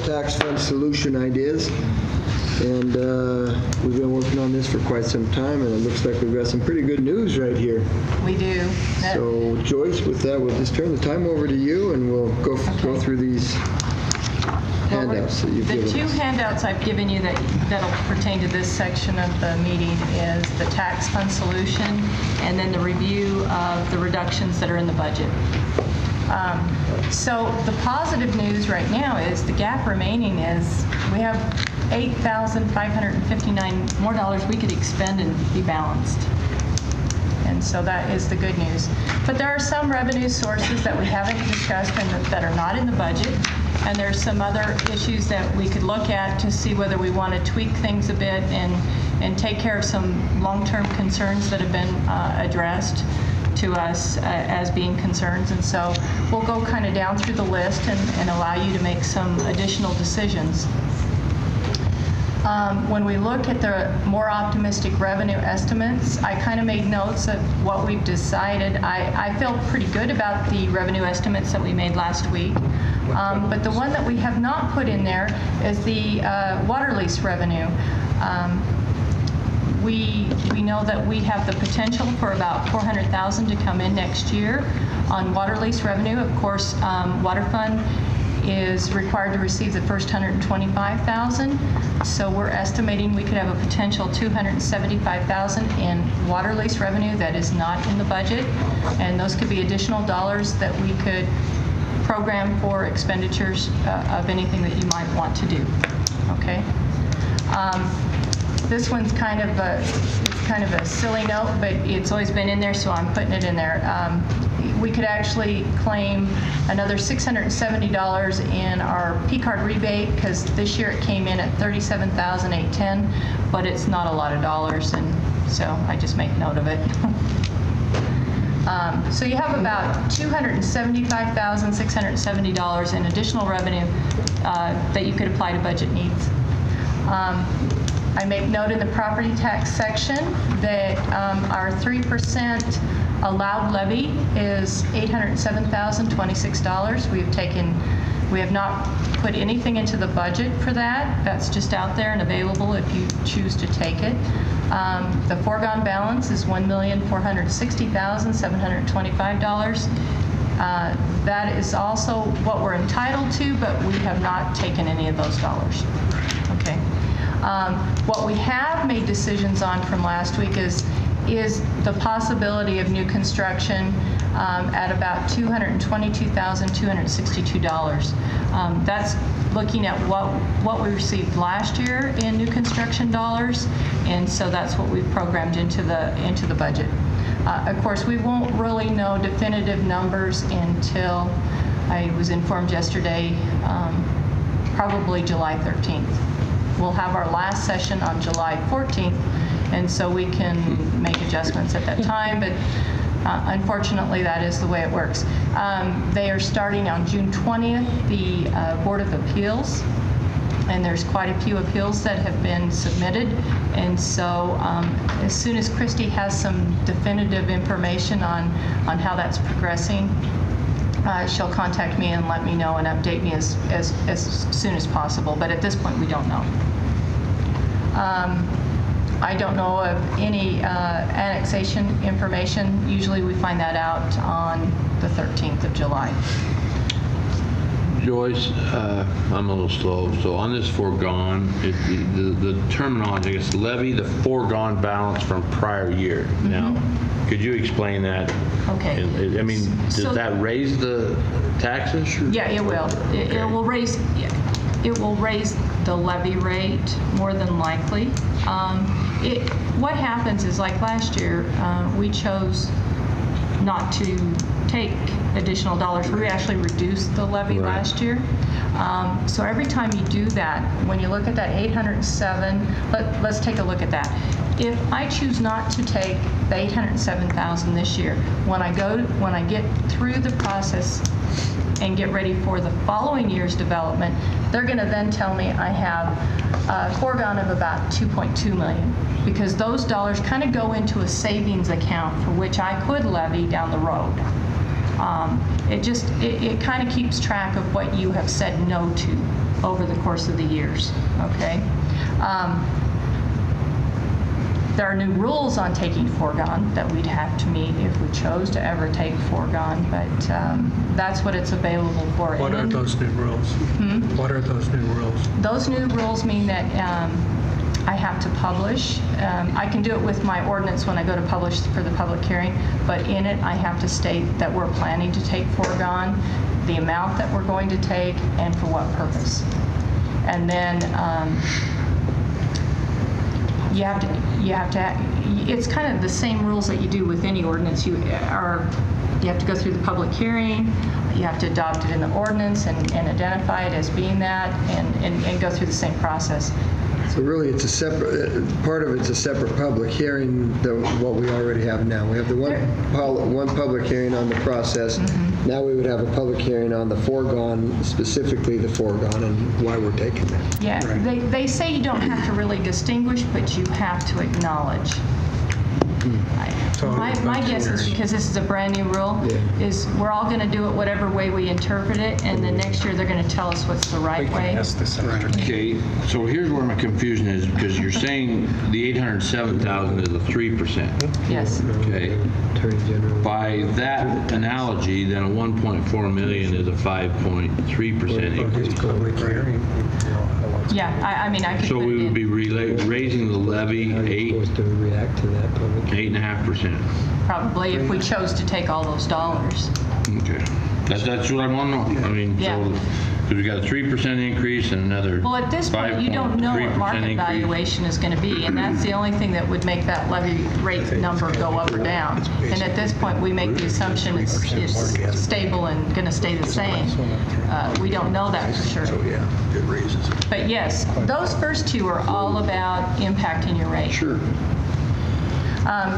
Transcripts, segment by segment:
Tax fund solution ideas, and we've been working on this for quite some time, and it looks like we've got some pretty good news right here. We do. So Joyce, with that, we'll just turn the time over to you, and we'll go through these handouts that you've given us. The two handouts I've given you that'll pertain to this section of the meeting is the tax fund solution and then the review of the reductions that are in the budget. So the positive news right now is the gap remaining is we have $8,559 more dollars we could expend and be balanced. And so that is the good news. But there are some revenue sources that we haven't discussed and that are not in the budget. And there's some other issues that we could look at to see whether we want to tweak things a bit and take care of some long-term concerns that have been addressed to us as being concerns. And so we'll go kind of down through the list and allow you to make some additional decisions. When we look at the more optimistic revenue estimates, I kind of made notes of what we've decided. I feel pretty good about the revenue estimates that we made last week. But the one that we have not put in there is the water lease revenue. We know that we have the potential for about $400,000 to come in next year on water lease revenue. Of course, Water Fund is required to receive the first $125,000. So we're estimating we could have a potential $275,000 in water lease revenue that is not in the budget. And those could be additional dollars that we could program for expenditures of anything that you might want to do. Okay. This one's kind of a silly note, but it's always been in there, so I'm putting it in there. We could actually claim another $670 in our Card Rebate because this year it came in at $37,810, but it's not a lot of dollars, and so I just make note of it. So you have about $275,670 in additional revenue that you could apply to budget needs. I make note in the property tax section that our 3% allowed levy is $807,026. We have not put anything into the budget for that. That's just out there and available if you choose to take it. The foregone balance is $1,460,725. That is also what we're entitled to, but we have not taken any of those dollars. Okay. What we have made decisions on from last week is the possibility of new construction at about $222,262. That's looking at what we received last year in new construction dollars, and so that's what we've programmed into the budget. Of course, we won't really know definitive numbers until I was informed yesterday, probably July 13th. We'll have our last session on July 14th, and so we can make adjustments at that time, but unfortunately that is the way it works. They are starting on June 20th, the Board of Appeals, and there's quite a few appeals that have been submitted, and so as soon as Christy has some definitive information on how that's progressing, she'll contact me and let me know and update me as soon as possible. But at this point, we don't know. I don't know of any annexation information. Usually we find that out on the 13th of July. Joyce, I'm a little slow. So on this foregone, the terminology is levy the foregone balance from prior year. Mm-hmm. Now, could you explain that? Okay. I mean, does that raise the taxes? Yeah, it will. It will raise. It will raise the levy rate more than likely. What happens is, like last year, we chose not to take additional dollars. We actually reduced the levy last year. So every time you do that, when you look at that 807, let's take a look at that. If I choose not to take the 807,000 this year, when I get through the process and get ready for the following year's development, they're going to then tell me I have a foregone of about $2.2 million, because those dollars kind of go into a savings account for which I could levy down the road. It kind of keeps track of what you have said no to over the course of the years, okay? There are new rules on taking foregone that we'd have to meet if we chose to ever take foregone, but that's what it's available for. What are those new rules? What are those new rules? Those new rules mean that I have to publish. I can do it with my ordinance when I go to publish for the public hearing, but in it I have to state that we're planning to take foregone, the amount that we're going to take, and for what purpose. And then you have to, it's kind of the same rules that you do with any ordinance. You have to go through the public hearing, you have to adopt it in the ordinance and identify it as being that, and go through the same process. So really, it's a separate, part of it's a separate public hearing than what we already have now. We have the one public hearing on the process. Now we would have a public hearing on the foregone, specifically the foregone, and why we're taking that. Yeah, they say you don't have to really distinguish, but you have to acknowledge. My guess is, because this is a brand new rule, is we're all going to do it whatever way we interpret it, and then next year they're going to tell us what's the right way. Okay, so here's where my confusion is, because you're saying the 807,000 is a 3%. Yes. Okay. Attorney General. By that analogy, then a 1.4 million is a 5.3% increase. Public hearing. Yeah, I mean, I could So put we it would in. be raising the levy How are you supposed to react to that public? 8.5%. Probably if we chose to take all those dollars. Okay. That's what I want to know. I mean, Yeah. so, because we got a 3% increase and another Well, at this point, you don't know what 5.3% market increase. valuation is going to be, and that's the only thing that would make that levy rate number go up or down. And at this point, we make the assumption it's stable and going to stay the same. We don't know that for sure. Yeah, it raises it. But yes, those first two are all about impacting your rate. Sure.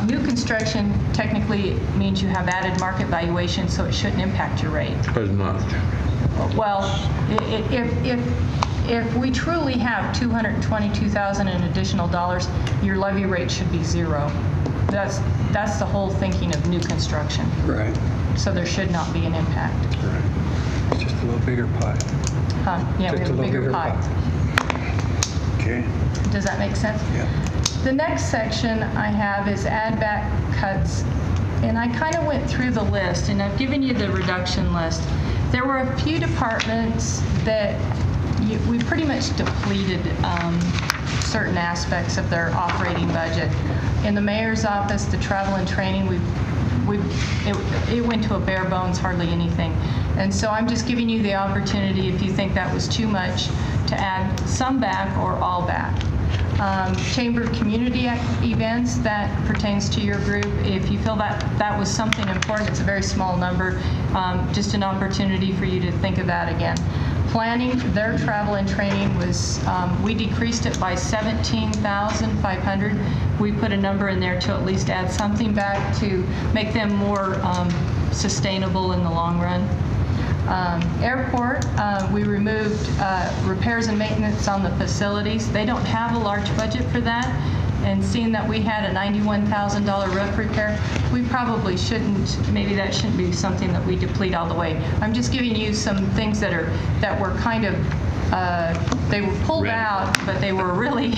New construction technically means you have added market valuation, so it shouldn't impact your rate. As much. Well, if we truly have $222,000 in additional dollars, your levy rate should be zero. That's the whole thinking of new construction. Right. So there should not be an impact. Right. It's just a little bigger pie. Yeah, we Just have a bigger pie. Okay. Does that make sense? Yeah. The next section I have is add back cuts, and I kind of went through the list, and I've given you the reduction list. There were a few departments that we pretty much depleted certain aspects of their operating budget. In the mayor's office, the travel and training, it went to a bare bones, hardly anything. And so I'm just giving you the opportunity, if you think that was too much, to add some back or all back. Chamber community events, that pertains to your group. If you feel that that was something important, it's a very small number, just an opportunity for you to think of that again. Planning, their travel and training was, we decreased it by $17,500. We put a number in there to at least add something back to make them more sustainable in the long run. Airport, we removed repairs and maintenance on the facilities. They don't have a large budget for that, and seeing that we had a $91,000 roof repair, we probably shouldn't, maybe that shouldn't be something that we deplete all the way. I'm just giving you some things that were kind of, they were pulled out, but they were really,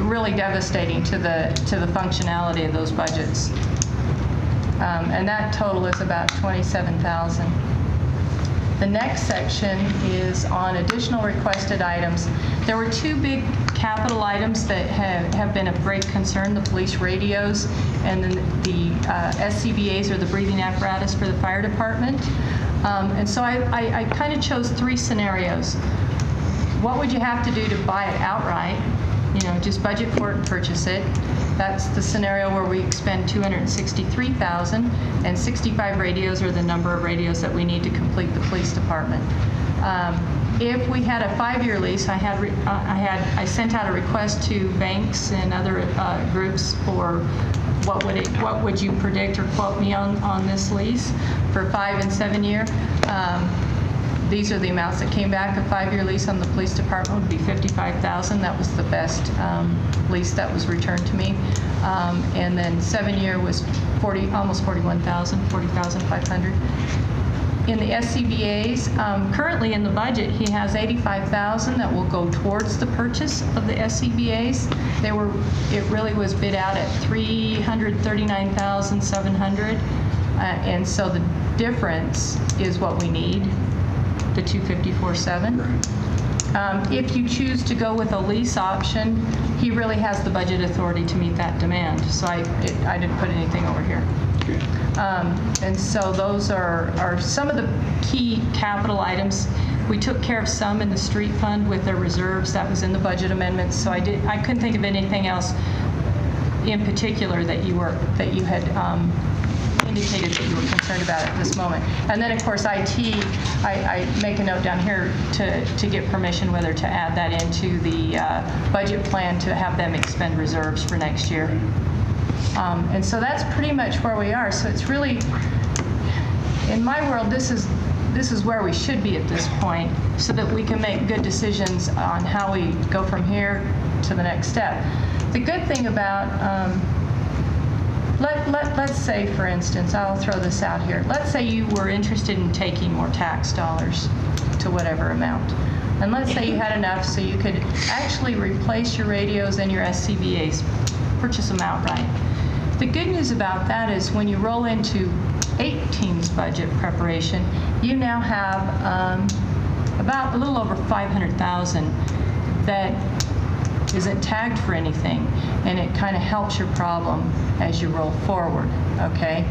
really devastating to the functionality of those budgets. And that total is about $27,000. The next section is on additional requested items. There were two big capital items that have been of great concern, the police radios and then the SCBAs, or the breathing apparatus for the fire department. And so I kind of chose three scenarios. What would you have to do to buy it outright? You know, just budget for it and purchase it. That's the scenario where we expend $263,000, and 65 radios are the number of radios that we need to complete the police department. If we had a 5-year lease, I sent out a request to banks and other groups for what would you predict or quote me on this lease for 5 and 7 year. These are the amounts that came back. A 5-year lease on the police department would be $55,000. That was the best lease that was returned to me. And then 7-year was almost $41,000, $40,500. In the SCBA's, currently in the budget, he has $85,000 that will go towards the purchase of the SCBA's. It really was bid out at $339,700, and so the difference is what we need, the $254,700. If you choose to go with a lease option, he really has the budget authority to meet that demand. So I didn't put anything over here. And so those are some of the key capital items. We took care of some in the street fund with their reserves. That was in the budget amendments. So I couldn't think of anything else in particular that you had indicated that you were concerned about at this moment. And then, of course, IT, I make a note down here to get permission whether to add that into the budget plan to have them expend reserves for next year. And so that's pretty much where we are. So it's really, in my world, this is where we should be at this point so that we can make good decisions on how we go from here to the next step. The good thing about let's say, for instance, I'll throw this out here. Let's say you were interested in taking more tax dollars to whatever amount. And let's say you had enough so you could actually replace your radios and your SCBA's, purchase them outright. The good news about that is when you roll into 18's budget preparation, you now have about a little over $500,000 that isn't tagged for anything, and it kind of helps your problem as you roll forward, okay?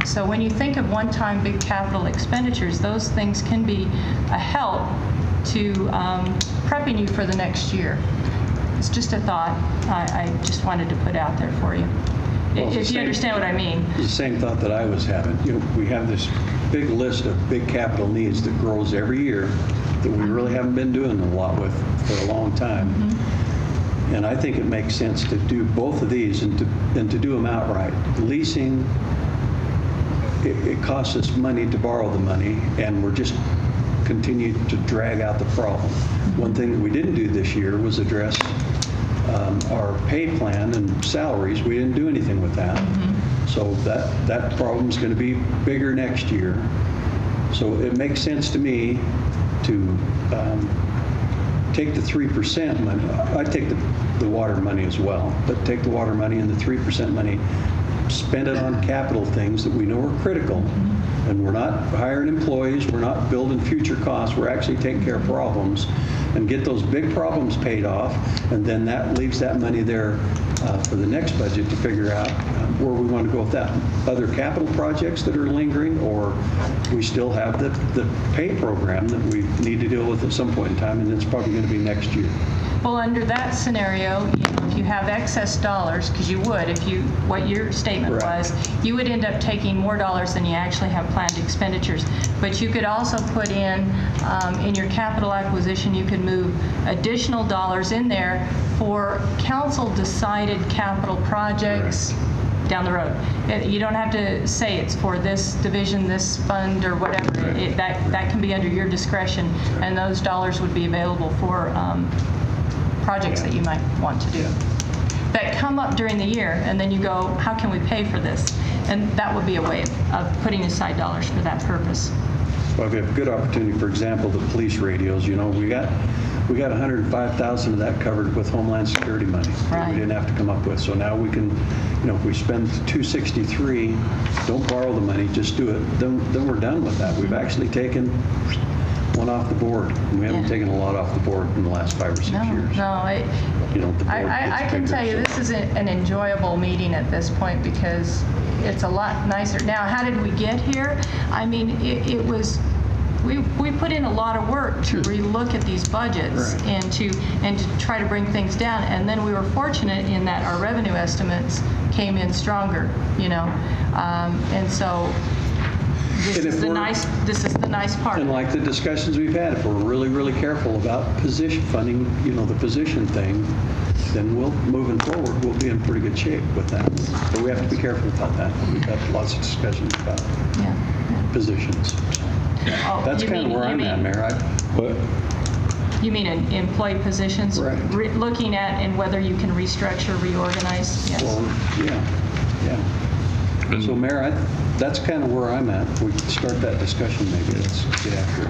So when you think of one-time big capital expenditures, those things can be a help to prepping you for the next year. It's just a thought I just wanted to put out there for you. Well, If you understand what I mean. The same thought that I was having. We have this big list of big capital needs that grows every year that we really haven't been doing a lot with for a long time. Mm-hmm. And I think it makes sense to do both of these and to do them outright. Leasing, it costs us money to borrow the money, and we're just continuing to drag out the problem. Mm-hmm. One thing that we didn't do this year was address our pay plan and salaries. We didn't do anything with that. Mm-hmm. So that problem's going to be bigger next year. So it makes sense to me to take the 3% money. I take the water money as well, but take the water money and the 3% money, spend it on capital things that we know are critical. Mm-hmm. And we're not hiring employees, we're not building future costs, we're actually taking care of problems and get those big problems paid off, and then that leaves that money there for the next budget to figure out where we want to go with that. Other capital projects that are lingering, or we still have the pay program that we need to deal with at some point in time, and it's probably going to be next year. Well, under that scenario, if you have excess dollars, because you would, what your statement Right. was, you would end up taking more dollars than you actually have planned expenditures. But you could also put in your capital acquisition, you could move additional dollars in there for council-decided capital projects down the road. You don't have to say it's for this division, this fund, or whatever. That can be under your discretion, and those dollars would be available for projects that you might want to do that come up during the year, and then you go, how can we pay for this? And that would be a way of putting aside dollars for that purpose. Well, we have a good opportunity. For example, the police radios. We got 105,000 of that covered with Homeland Security money that we didn't have to come up with. So now we can, if we spend 263, don't borrow the money, just do it. Then we're done with that. We've actually taken one off the board. And we haven't taken a lot off the board in the last 5 or 6 years. No, the board I can gets tell you bigger, this is an enjoyable meeting at this point because it's a lot nicer. Now, how did we get here? I mean, it was, we put in a lot of work to relook at these budgets and to try to bring things down. And then we were fortunate in that our revenue estimates came in stronger, and so this is the nice part. And like the discussions we've had, if we're really, really careful about position funding, the position thing, then moving forward, we'll be in pretty good shape with that. But we have to be careful about that. We've had lots of discussions about positions. Oh, That's kind of where I'm at, Mayor. You mean in employee positions? Right. Looking at and whether you can restructure, reorganize? Yes. Well, yeah. So Mayor, that's kind of where I'm at. We can start that discussion maybe. Let's get after it.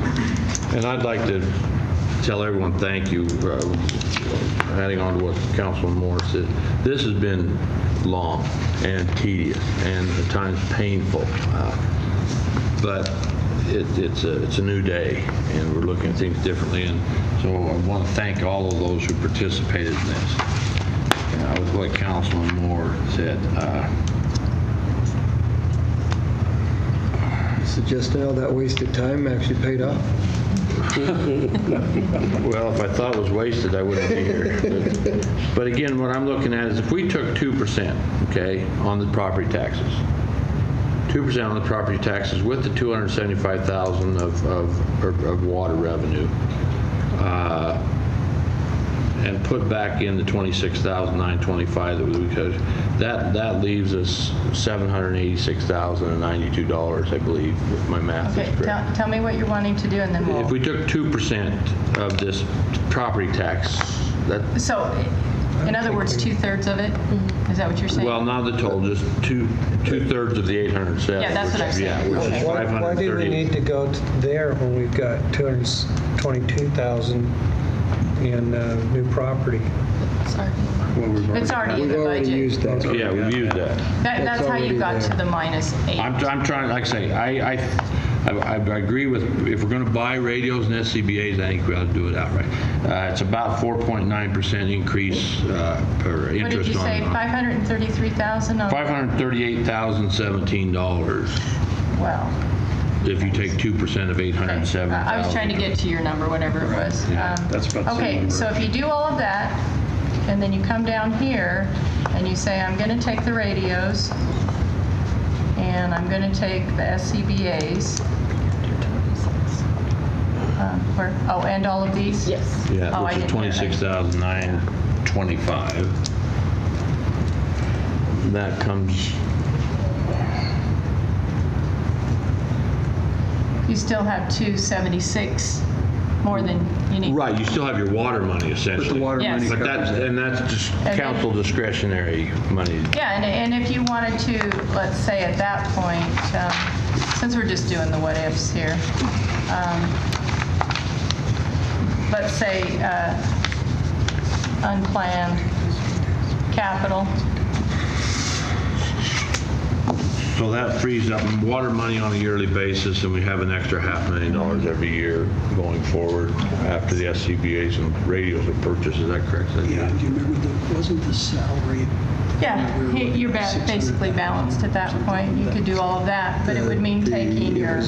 And I'd like to tell everyone thank you, adding on to what Councilman Moore said. This has been long and tedious and at times painful, but it's a new day and we're looking at things differently. And so I want to thank all of those who participated in this. With what Councilman Moore said, Suggesting all that wasted time actually paid off. well, if I thought it was wasted, I wouldn't be here. But again, what I'm looking at is if we took 2%, okay, on the property taxes, 2% on the property taxes with the $275,000 of water revenue, and put back in the $26,925 that leaves us $786,092, I believe, if my math Okay, is correct. tell me what you're wanting to do, and then we'll... If we took 2% of this property tax, So, in other words, 2/3 of it? Is that what you're saying? well, not the total, just two-thirds of the 807. Yeah, that's what I'm saying. which is Okay. Why do we 530. need to go there when we've got 222,000 in new property? Well, It's already in We've the already budget. used that. Yeah, we've used that. That's how you already got to there. the -8. I'm trying, like I say, I agree with, if we're going to buy radios and SCBA's, I think we ought to do it outright. It's about 4.9% increase per What did interest you say, on $533,000 on... $538,017 Well, if you take 2% of 807,000. I was trying to get to your number, whatever it was. Yeah, that's about the same Okay, number. so if you do all of that, and then you come down here, and you say, I'm going to take the radios, and I'm going to take the SCBA's. And all of these? Yes. Yeah, Oh, I which is didn't hear that. $26,925. That comes, You still have 276 more than you need. right, you still have your water money But essentially. the water Yes. money But covers that. that's just then- council discretionary money. Yeah, and if you wanted to, let's say at that point, since we're just doing the what-ifs here, let's say unplanned capital. So that frees up water money on a yearly basis, and we have an extra $500,000 every year going forward after the SCBA's and radios are purchased. Is that correct? Yeah, do you remember wasn't the salary? Yeah, you're basically balanced at that point. You could do all of that, but it would mean taking your,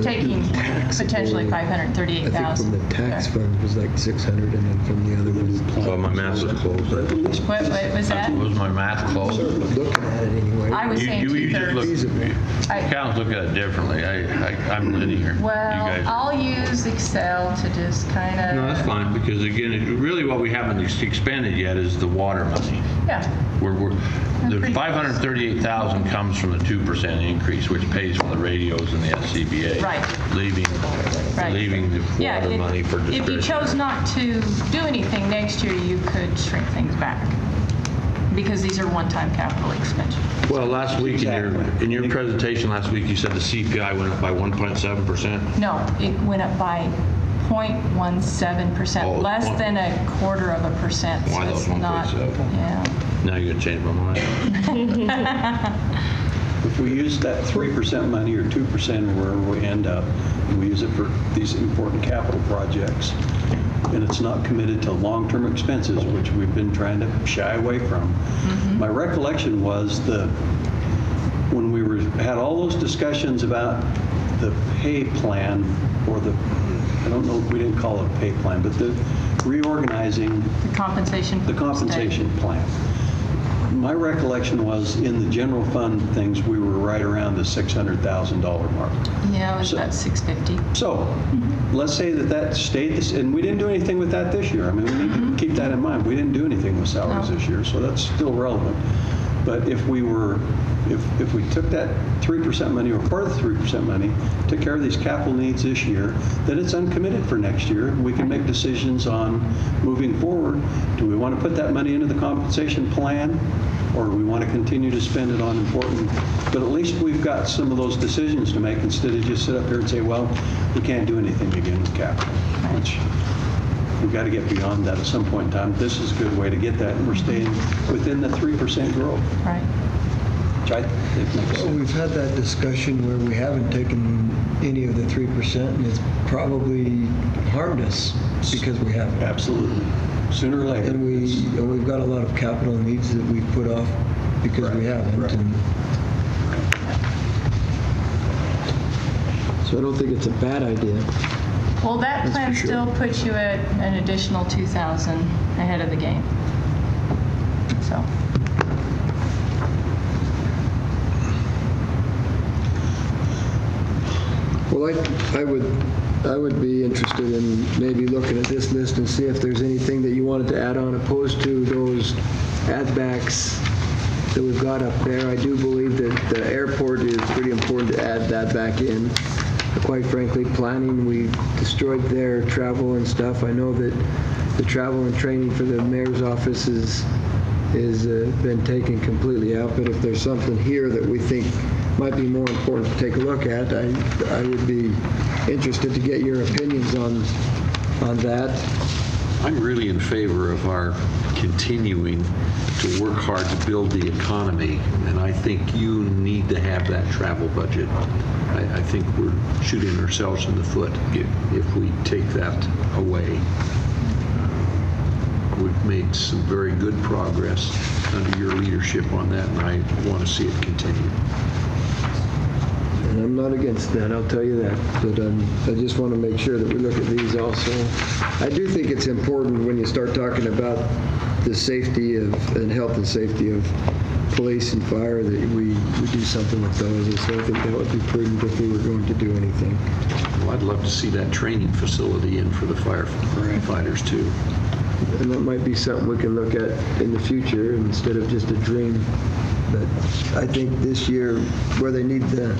taking potentially I think from $538,000. the tax fund was like 600, and then from the other ones. Well, my math was close. What was that? Was my math close? Looking at it anyway. I was saying You just look, two-thirds. accountants look at it differently. I'm linear. You Well, guys- I'll use Excel to just kind of... No, that's fine, because again, really what we haven't expended yet is the water money. Yeah. The pretty 538,000 comes from the 2% increase, which pays for the radios and the SCBA. Right. Leaving the Yeah, water money for if you discretion. chose not to do anything next year, you could shrink things back, because these are one-time capital expenditures. Well, last week in your presentation last week, you said the CPI went up by 1.7%. No, it went up by 0.17%, Oh, less than 1/4%. So Why it's those not, 1.7? yeah. Now you're gonna change my mind. If we use that 3% money or 2% wherever we end up, and we use it for these important capital projects, and it's not committed to long-term expenses, which we've been trying to shy away from. My recollection was when we had all those discussions about the pay plan, or I don't know, we didn't call it a pay plan, but the reorganizing The compensation. the compensation plan. My recollection was in the general fund things, we were right around the $600,000 mark. Yeah, it was So- about 650. So let's say that stayed this, and we didn't do anything with that this year. I mean, we need to keep that in mind. We didn't do anything with salaries No. this year, so that's still relevant. But if we took that 3% money or part of the 3% money, took care of these capital needs this year, then it's uncommitted for next year. We can make decisions on moving forward. Do we want to put that money into the compensation plan, or do we want to continue to spend it on important? But at least we've got some of those decisions to make instead of just sit up here and say, well, we can't do anything again with capital, which we've got to get beyond that at some point in time. This is a good way to get that, and we're staying within the 3% growth. Right. Which I think makes Well, sense. we've had that discussion where we haven't taken any of the 3%, and it's probably harmed us because we haven't. Absolutely. Sooner or later. And we've got a lot of capital needs that we've put off because we haven't. Right. And so I don't think it's a bad idea. Well, that That's plan for sure. still puts you at an additional 2,000 ahead of the game. So, Well, I would be interested in maybe looking at this list and see if there's anything that you wanted to add on opposed to those add-backs that we've got up there. I do believe that the airport is pretty important to add that back in. Quite frankly, planning, we destroyed their travel and stuff. I know that the travel and training for the mayor's office is been taken completely out, but if there's something here that we think might be more important to take a look at, I would be interested to get your opinions on that. I'm really in favor of our continuing to work hard to build the economy, and I think you need to have that travel budget. I think we're shooting ourselves in the foot if we take that away. We've made some very good progress under your leadership on that, and I want to see it continue. And I'm not against that, I'll tell you that. But I just want to make sure that we look at these also. I do think it's important when you start talking about the safety of, and health and safety of police and fire, that we do something with those. And so I think that would be prudent if we were going to do anything. Well, I'd love to see that training facility in for the firefighters too. And that might be something we can look at in the future instead of just a dream. But I think this year, where they need the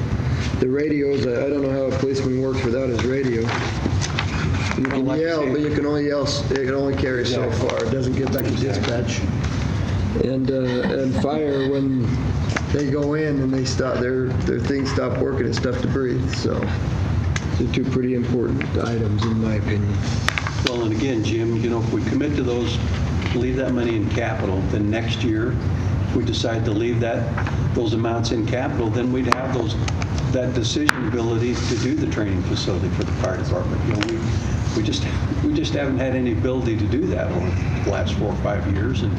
radios, I don't know how a policeman works without his radio. You can like to yell, see it. but you can only yell, it can only carry so far. It doesn't get back to dispatch. And fire, when they go in and they stop, their things stop working, it's tough to breathe. So they're two pretty important items in my opinion. Well, and again, Jim, if we commit to those, leave that money in capital, then next year, if we decide to leave those amounts in capital, then we'd have that decision ability to do the training facility for the fire department. We just haven't had any ability to do that over the last 4 or 5 years, and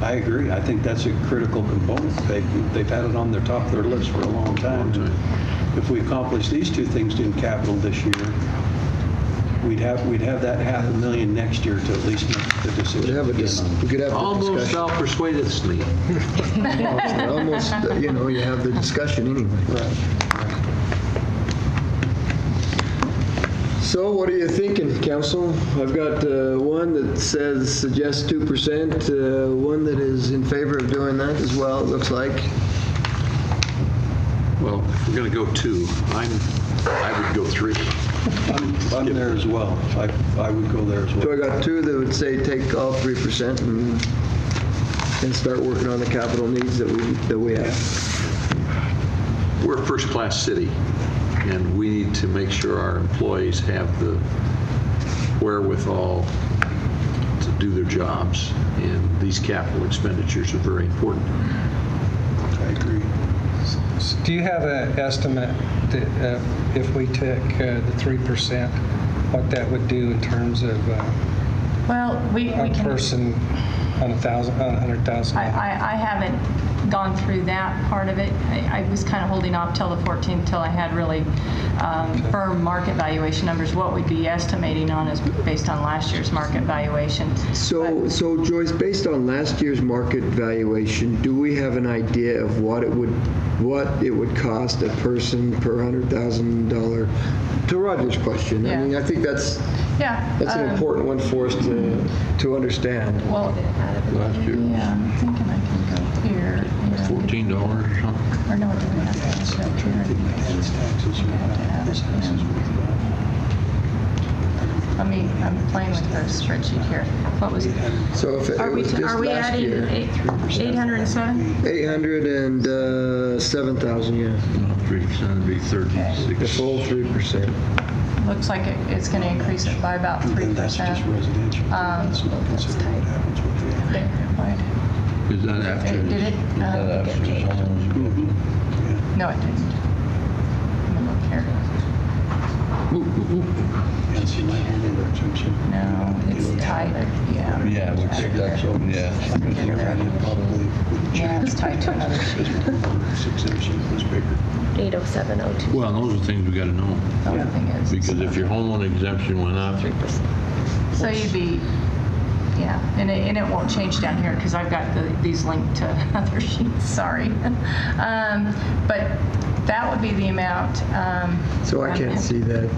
I agree. I think that's a critical component. They've had it on their top of their list for a long time. If we accomplish these two things in capital this year, we'd have that $500,000 next year to at least make the decision. We could have the Almost discussion. outpersuaded me. Almost, you have the discussion anyway. Right. So what are you thinking, council? I've got one that suggests 2%, one that is in favor of doing that as well, it looks like. Well, if we're going to go 2, I would go 3. I'm there as well. I would go there as So I well. got 2 that would say take all 3% and start working on the capital needs that we have. We're a first-class city, and we need to make sure our employees have the wherewithal to do their jobs, and these capital expenditures are very important. I agree. Do you have an estimate that if we took the 3%, what that would do in terms of well, we a can. person on 100,000? I haven't gone through that part of it. I was kind of holding off till the 14th till I had really firm market valuation numbers. What we'd be estimating on is based on last year's market valuation. So Joyce, based on last year's market valuation, do we have an idea of what it would cost a person per $100,000? To Roger's question, I Yeah. mean, I think that's an important one for us to understand. Well, Last year. yeah, I'm thinking I can go here. Yeah. $14 or something. Or no, do we have to add that too? His taxes are about, this house is worth about I'm playing with the spreadsheet here. What was it? So if it Are we was just last adding year, 807? 807,000, yeah. 3% would be The 36. full 3%. Looks like it's going to increase it by about 3%. And that's just residential. That's not considered what happens with the Is that after? Did it? No, it didn't. Let me look here. And see my homeowner exemption. No, it's tied. Yeah. Yeah, which, that's, yeah. Probably wouldn't Yeah, change. it's tied to another sheet. Homeowner's exemption was bigger. 80702. Well, those are things we got to know. The only thing is, Because if your homeowner exemption went up, 3%. so you'd be, yeah, and it won't change down here because I've got these linked to other sheets, sorry. But that would be the amount. So I can't see that.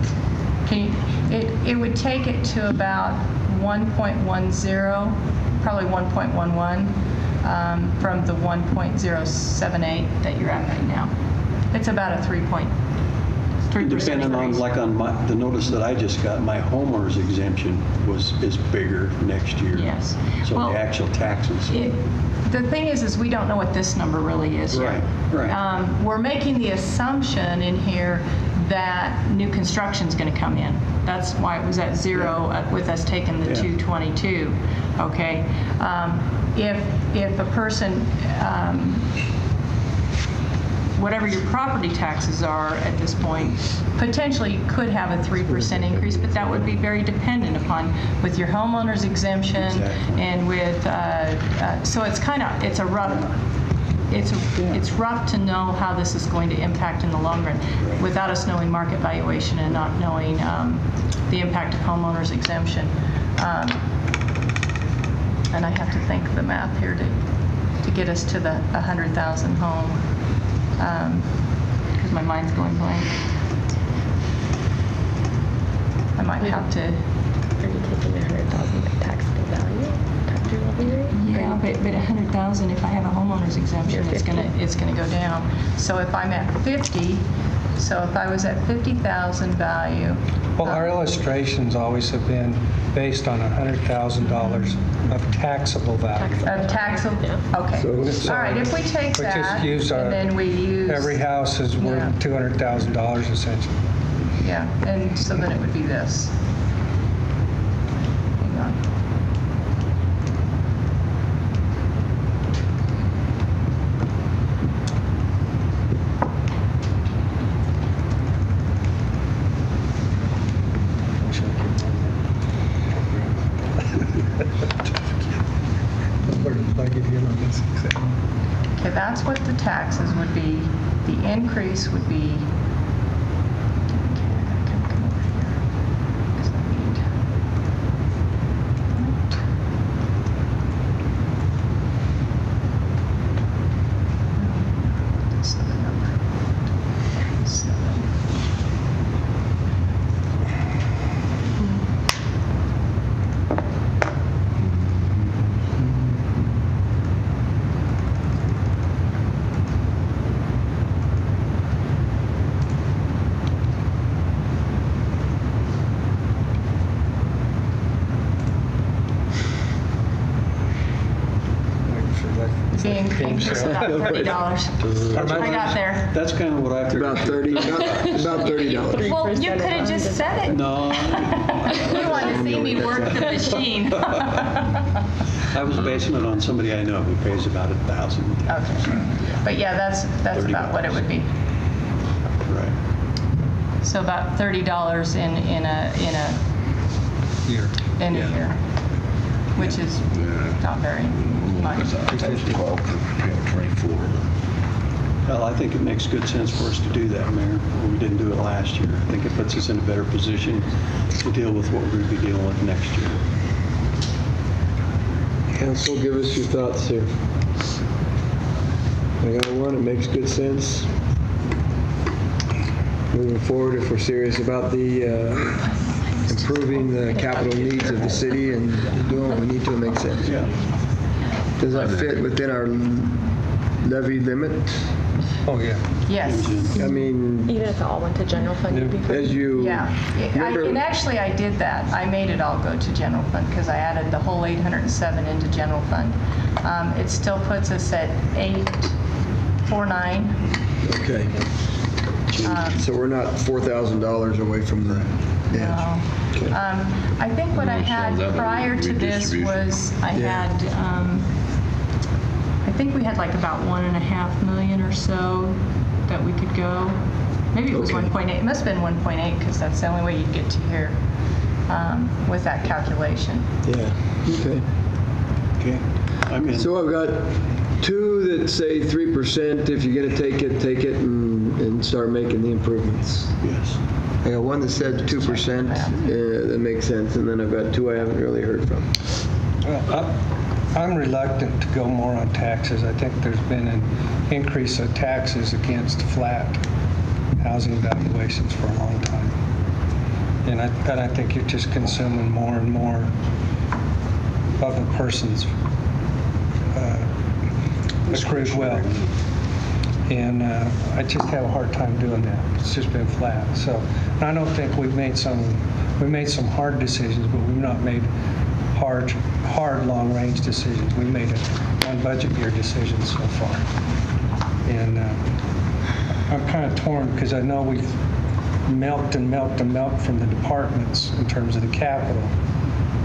It would take it to about 1.10, probably 1.11 from the 1.078 that you're at right now. It's about a 3% Depending on, increase. like on the notice that I just got, my homeowner's exemption is bigger next year. Yes. So Well, the actual taxes. The thing is we don't know what this number really is yet. Right. We're making the assumption in here that new construction's going to come in. That's why it was at zero with us taking the Yeah. 222. Okay. If a person, whatever your property taxes are at this point, potentially could have a 3% increase, but that would be very dependent upon with your homeowner's exemption Exactly. and with, so it's kind of, it's rough to know how this is going to impact in the long run without us knowing market valuation and not knowing the impact of homeowner's exemption. And I have to think of the math here to get us to the 100,000 home. Because my mind's going blank. I might have to. Are you taking the 100,000 by taxable value? Times your levy rate? Yeah, but 100,000. If I have a homeowner's exemption, You're it's 50. gonna go down. So if I'm at 50, so if I was at 50,000 value. Well, our illustrations always have been based on $100,000 of taxable value. Of taxable. Okay. So- All right. If we take We that just use and then we use Every house is worth Yeah. $200,000 essentially. Yeah, and so then it would be this. Hang on. Where did I get in on this exam? Okay, that's what the taxes would be. The increase would be. Okay, I gotta come over here. 'Cause I need. That's the number. 7. Waiting for that. The increase is about $30. How much? I got there. That's kind of what I figured. About $30. Well, you could have just said it. No, You want to see me work the machine. I was basing it on somebody I know who pays about $1,000. Okay. But yeah, that's about what it would be. Right. So about $30 in a Year. year, which is not very much. 12 for 24. Well, I think it makes good sense for us to do that, Mayor. We didn't do it last year. I think it puts us in a better position to deal with what we're going to be dealing with next year. Council, give us your thoughts here. I got one, it makes good sense. Moving forward, if we're serious about the improving the capital needs of the city and doing what we need to, it makes sense. Yeah. Does that fit within our levy limit? Oh, yeah. Yes. I mean, Even if it all went to general fund, it'd be fine. as you Yeah, and actually I did that. I made it all go to general fund because I added the whole 807 into general fund. It still puts us at 849. Okay. So we're not $4,000 away from the edge. No. I think what I had that prior to this was I had, I think we had like about 1.5 million or so that we could go. Maybe it was Okay. 1.8. It must have been 1.8 because that's the only way you'd get to here with that calculation. Yeah, okay. Okay, I'm in. So I've got two that say 3%. If you're going to take it and start making the improvements. Yes. I got one that said 2%. That makes sense. And then I've got two I haven't really heard from. Well, I'm reluctant to go more on taxes. I think there's been an increase of taxes against flat housing valuations for a long time. And I think you're just consuming more and more of a person's accrued wealth. And I just have a hard time doing that. It's just been flat. So I don't think we made some hard decisions, but we've not made hard long-range decisions. We made one budget year decision so far. And I'm kind of torn because I know we've milked from the departments in terms of the capital,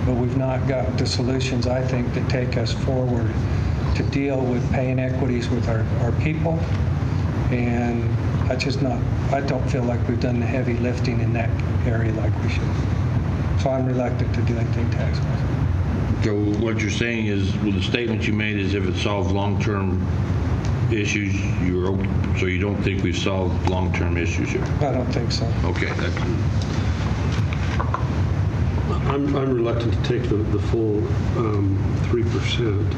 but we've not got the solutions, I think, that take us forward to deal with pay inequities with our people. And I don't feel like we've done the heavy lifting in that area like we should. So I'm reluctant to do anything tax-wise. So what you're saying is, well, the statement you made is if it solves long-term issues, you're open, so you don't think we've solved long-term issues here? I don't think so. Okay, that's, I'm reluctant to take the full 3%.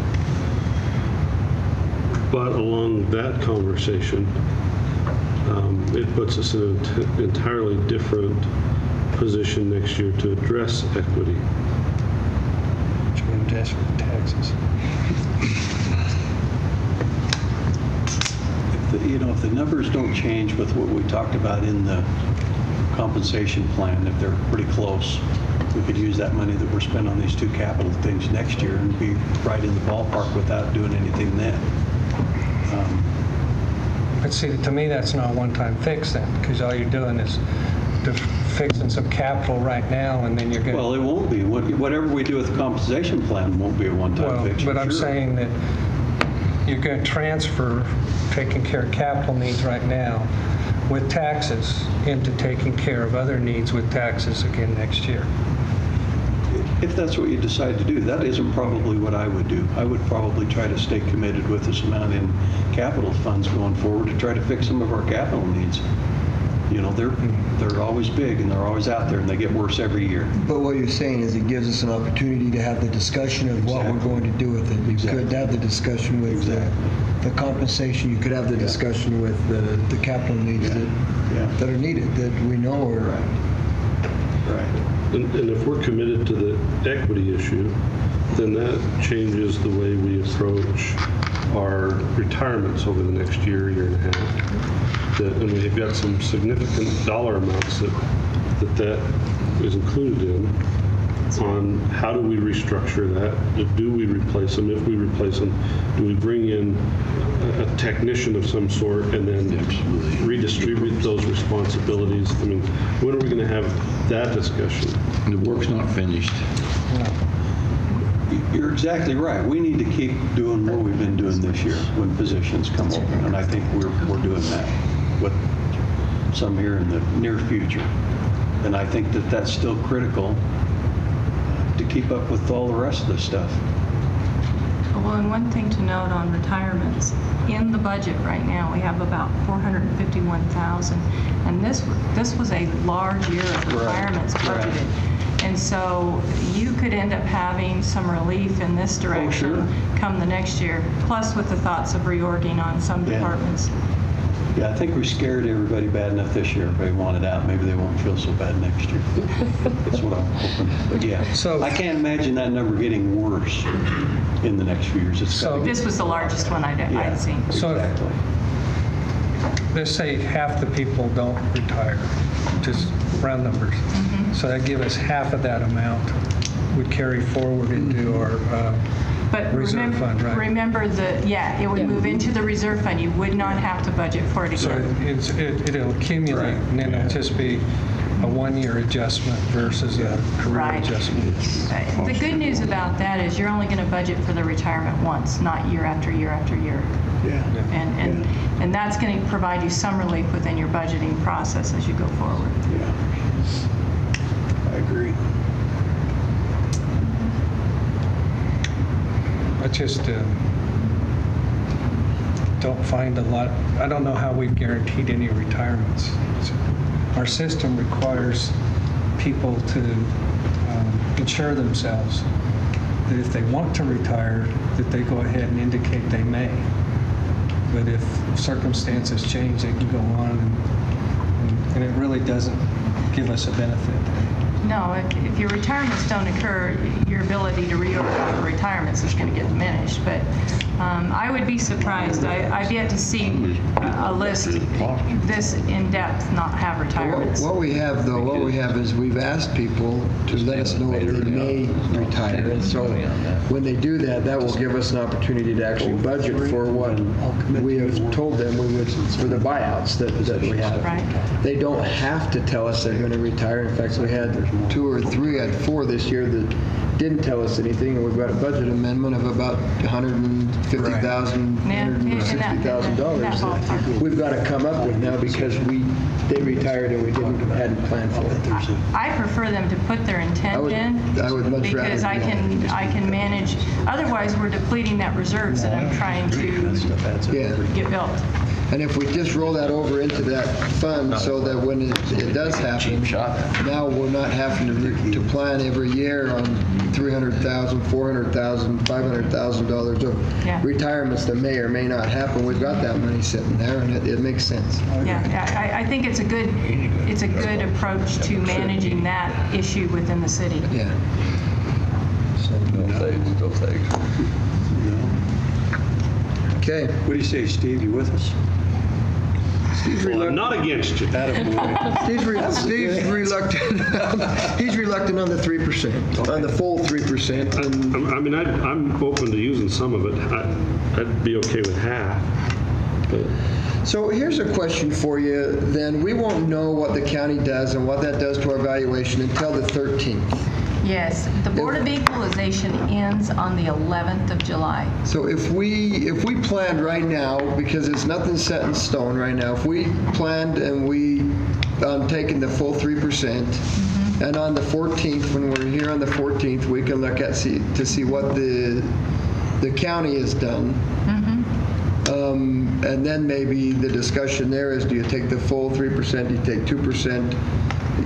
But along that conversation, it puts us in an entirely different position next year to address equity. Which we're desperate for taxes. If the numbers don't change with what we talked about in the compensation plan, if they're pretty close, we could use that money that we're spending on these two capital things next year and be right in the ballpark without doing anything then. But see, to me, that's not a one-time fix then, because all you're doing is fixing some capital right now, and then you're going to... Well, it won't be. Whatever we do with the compensation plan won't be a one-time fix. But I'm sure. saying that you're going to transfer taking care of capital needs right now with taxes into taking care of other needs with taxes again next year. If that's what you decide to do, that isn't probably what I would do. I would probably try to stay committed with this amount in capital funds going forward to try to fix some of our capital needs. You know, they're always big and they're always out there and they get worse every year. But what you're saying is it gives us an opportunity to have the discussion of what we're going to do with it. You could have the discussion with the compensation. You could have the discussion with the capital needs that are needed, that we know are... Right. And if we're committed to the equity issue, then that changes the way we approach our retirements over the next year and a half. And we've got some significant dollar amounts that is included in on how do we restructure that? Do we replace them? If we replace them, do we bring in a technician of some sort and then redistribute those responsibilities? I mean, when are we going to have that discussion? The work's not finished. You're exactly right. We need to keep doing what we've been doing this year when positions come open, and I think we're doing that with some here in the near future. And I think that that's still critical to keep up with all the rest of this stuff. Well, and one thing to note on retirements, in the budget right now, we have about 451,000, and this was a large year of retirements budgeted. And so you could end up having some relief in this direction come the next year, plus with the thoughts of reorging on some departments. Yeah, I think we scared everybody bad enough this year. Everybody wanted out. Maybe they won't feel so bad next year. That's what I'm hoping. But yeah, So- I can't imagine that number getting worse in the next few years. It's gotta get- This was the largest one I'd yeah, seen. So- exactly. Let's say half the people don't retire, just round numbers. So that give us half of that amount would carry forward into our But reserve fund, right? remember it would move into the reserve fund. You would not have to budget for it So again. it'll accumulate, and then it'll just be a one-year adjustment versus a career Right. adjustment. The good news about that is you're only going to budget for the retirement once, not year after year after year. Yeah. And that's going to provide you some relief within your budgeting process as you go forward. Yeah. I agree. I just don't find a lot, I don't know how we've guaranteed any retirements. Our system requires people to insure themselves, that if they want to retire, that they go ahead and indicate they may. But if circumstances change, they can go on, and it really doesn't give us a benefit. No, if your retirements don't occur, your ability to reorder for retirements is going to get diminished. But I would be surprised. I've yet to see a list this in-depth not have retirements. What we have is we've asked people to let us know if they may retire. And so when they do that, that will give us an opportunity to actually budget for what we have told them we would, for the buyouts that we have. Right. They don't have to tell us they're going to retire. In fact, we had 2 or 3, I had 4 this year that didn't tell us anything, and we've got a budget amendment of about $150,000, $160,000 that we've got to come up with now because they retired and we hadn't planned for it. I prefer them to put their intent I would much rather because do I that. can manage. Otherwise, we're depleting that reserves that I'm trying to Yeah. get built. And if we just roll that over into that fund so that when it does happen, now we're not having to plan every year on $300,000, $400,000, $500,000 of Yeah. retirements that may or may not happen. We've got that money sitting there, and it makes sense. Yeah, I think it's a good approach to managing that issue within the city. Yeah. No thanks. Okay. What do you say, Steve? You with us? Well, I'm not against you. Steve's reluctant. He's reluctant on the 3%, on the full 3%. And I mean, I'm open to using some of it. I'd be okay with half. But so here's a question for you. Then we won't know what the county does and what that does to our valuation until the 13th. Yes, the Board of Equalization ends on the 11th of July. So if we planned right now, because it's nothing set in stone right now, if we planned and we taking the full 3%, and on the 14th, when we're here on the 14th, we can look at to see what the county has done. And then maybe the discussion there is, do you take the full 3%, do you take 2%?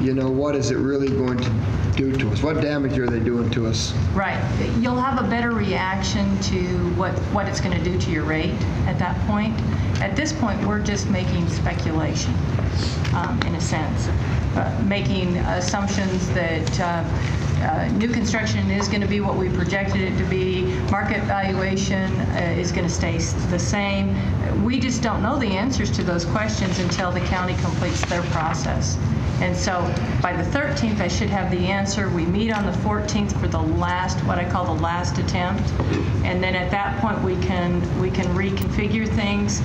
You know, what is it really going to do to us? What damage are they doing to us? Right. You'll have a better reaction to what it's going to do to your rate at that point. At this point, we're just making speculation, in a sense, making assumptions that new construction is going to be what we projected it to be. Market valuation is going to stay the same. We just don't know the answers to those questions until the county completes their process. And so by the 13th, I should have the answer. We meet on the 14th for the last, what I call the last attempt. And then at that point, we can reconfigure things.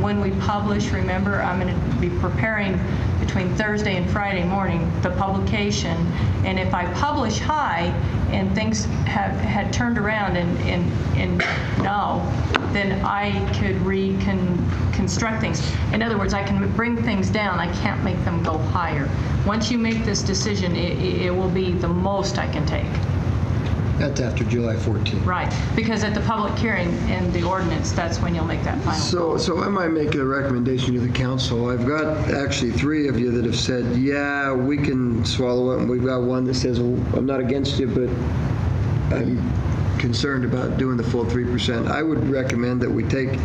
When we publish, remember, I'm going to be preparing between Thursday and Friday morning the publication. And if I publish high and things had turned around and no, then I could reconstruct things. In other words, I can bring things down. I can't make them go higher. Once you make this decision, it will be the most I can take. That's after July 14th. Right, because at the public hearing and the ordinance, that's when you'll make that final. So I might make a recommendation to the council. I've got actually 3 of you that have said, yeah, we can swallow it, and we've got one that says, well, I'm not against you, but I'm concerned about doing the full 3%. I would recommend that we take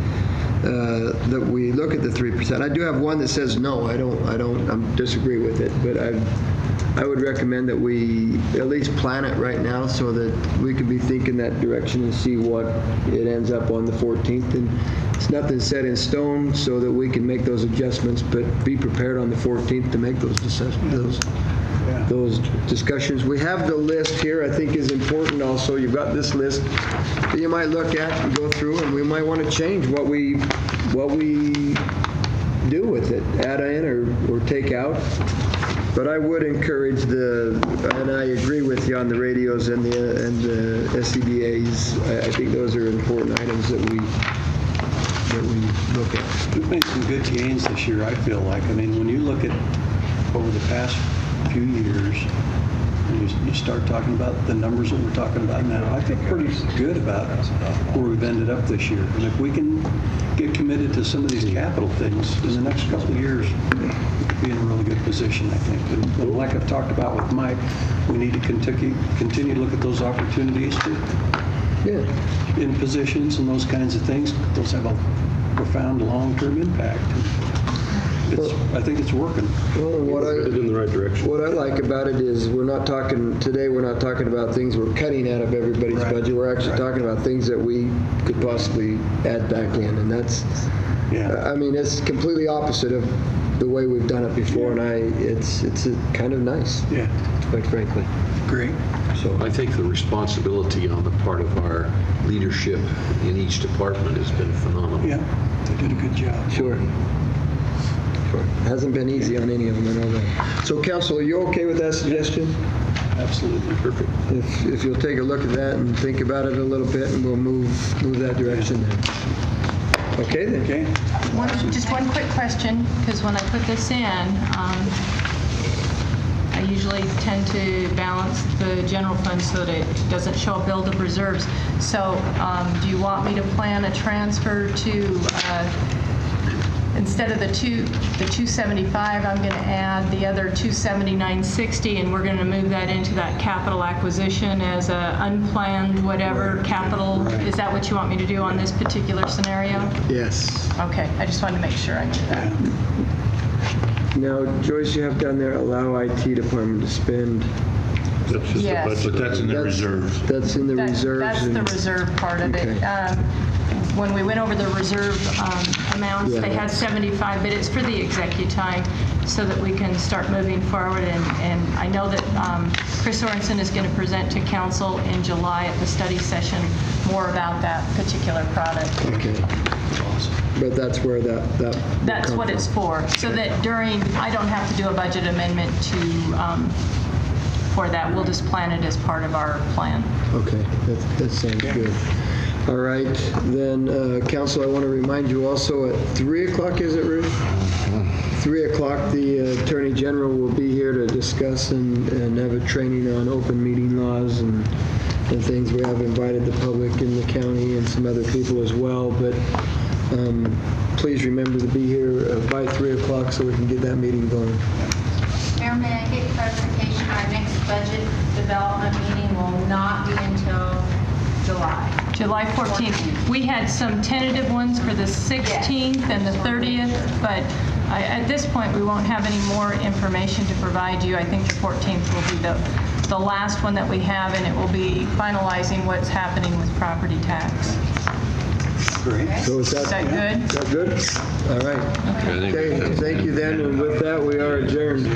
that we look at the 3%. I do have one that says no, I disagree with it, but I would recommend that we at least plan it right now so that we could be thinking that direction and see what it ends up on the 14th. And it's nothing set in stone so that we can make those adjustments, but be prepared on the 14th to make those discussions. We have the list here, I think is important also. You've got this list that you might look at and go through, and we might want to change what we do with it, add in or take out. But I would encourage and I agree with you on the radios and the SCBA's. I think those are important items that we look at. We've made some good gains this year, I feel like. I mean, when you look at over the past few years, and you start talking about the numbers that we're talking about now, I feel pretty good about where we've ended up this year. And if we can get committed to some of these capital things in the next couple of years, we could be in a really good position, I think. And like I've talked about with Mike, we need to continue to look at those opportunities in positions and those kinds of things. Those have a profound long-term impact. I think it's working. Well, Headed in the right direction. what I like about it is we're not talking about things we're cutting out of everybody's budget. We're actually talking about things that we could possibly add back in, and that's, I mean, it's completely opposite of the way we've done it before, and it's kind of nice, quite frankly. Great. So I think the responsibility on the part of our leadership in each department has been phenomenal. Yeah, they did a good job. Sure. It hasn't been easy on any of them, I know that. So, Council, are you okay with that suggestion? Absolutely. Perfect. If you'll take a look at that and think about it a little bit, and we'll move that direction then. Okay, then. Okay. Just one quick question, because when I put this in, I usually tend to balance the general fund so that it doesn't show a build of reserves. So do you want me to plan a transfer to, instead of the 275, I'm going to add the other 279.60, and we're going to move that into that capital acquisition as a unplanned whatever capital? Is that what you want me to do on this particular scenario? Yes. Okay, I just wanted to make sure I knew that. Now, Joyce, you have down there, allow IT department to spend. That's just Yes. the budget. But that's in the reserves. That's in the reserves. That's the reserve part of it. When we went over the reserve amounts, they had 75, but it's for the executime so that we can start moving forward. And I know that Chris Sorensen is going to present to council in July at the study session more about that particular product. Okay. Awesome. But that's where That's what it's for, so that I don't have to do a budget amendment for that. We'll just plan it as part of our plan. Okay, that sounds good. All right, then, Council, I want to remind you also at 3 o'clock, is it, Ruth? 3 o'clock, the Attorney General will be here to discuss and have a training on open meeting laws and things. We have invited the public in the county and some other people as well, but please remember to be here by 3 o'clock so we can get that meeting going. Mayor, may I get clarification? Our next budget development meeting will not be until July 14th. We had some tentative ones for the 16th and the 30th, but at this point, we won't have any more information to provide you. I think the 14th will be the last one that we have, and it will be finalizing what's happening with property tax. Great. So is Is that good? Is that good? All right. Okay, thank you then, and with that, we are adjourned.